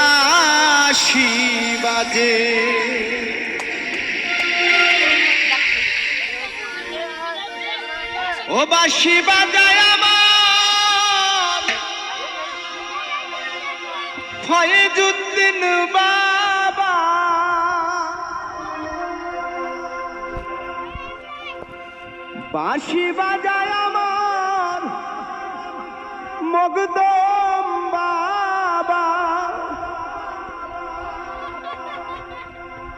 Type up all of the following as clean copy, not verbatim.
কারবাসি বাজে ও বাঁশি বাজায় আমার ফয়েজউদ্দিন বাবা বাঁশি বাজায় আমার মগদম বাবা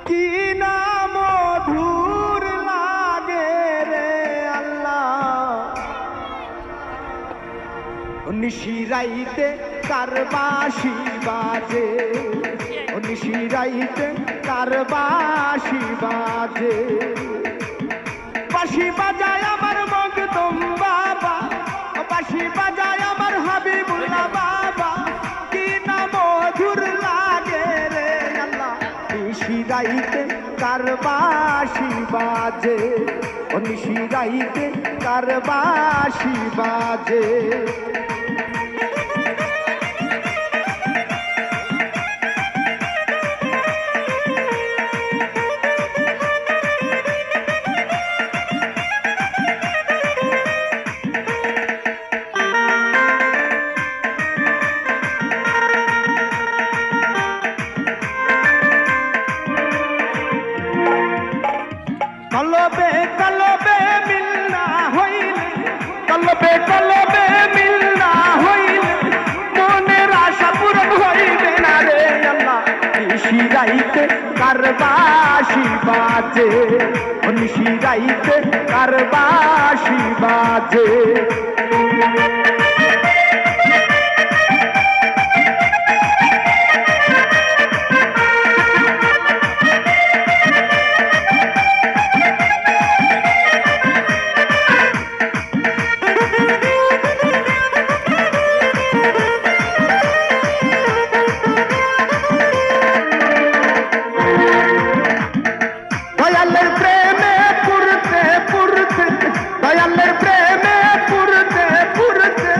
কি না মধুর লাগে রে আল্লাহ নিশিরাইতে কার বাঁশি বাজে নিশিরাইতে কার বাঁশি বাজে বাঁশি বাজায় আমার মগদম বাবা বাঁশি বাজায় আমার হাবিবুল্লাহ বাবা কি না মধুর লাগে রে আল্লাহ নিশিরাইতে কার বাঁশি বাজে নিশিরাইতে কার বাঁশি বাজে কলবে কলবে মিল না হইলে কলবে কলবে মিল না হইলে মনের আশা পূরণ হইবে না রে আল্লাহ নিশিরাইতে কার বাঁশি বাজে নিশিরাইতে কার বাঁশি বাজে দয়ালের প্রেমে পুরতে পুরতে দয়ালের প্রেমে পুরতে পুরতে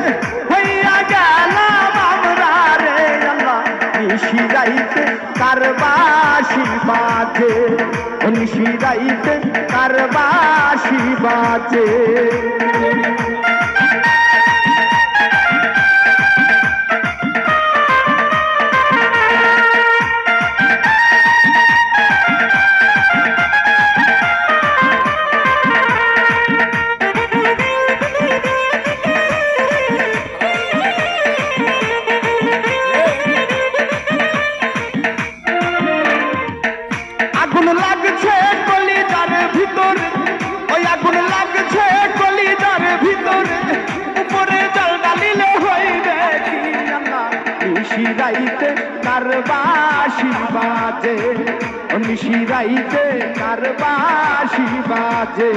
হইয়া গেলাম আমরা রে আল্লাহ নিশিরাইতে কার বাঁশি বাজে নিশিরাইতে কার বাঁশি বাজে আগুন লাগছে কলিজার ভিতরে ওই আগুন লাগছে কলিজার ভিতরে উপরে জল ডালিলে হইবে কি আল্লাহ নিশিরাইতে কার বাঁশি বাজে নিশিরাইতে কার বাঁশি বাজে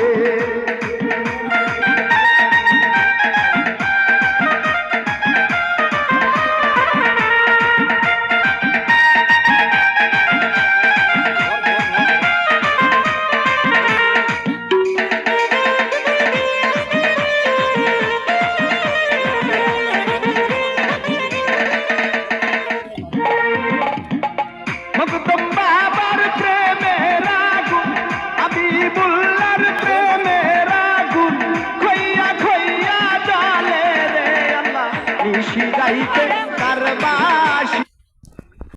মগদম বাবার প্রেমের আগুন হাবিবুল্লাহর প্রেমের আগুন খইয়া খইয়া জ্বলে রে আল্লাহ নিশিরাইতে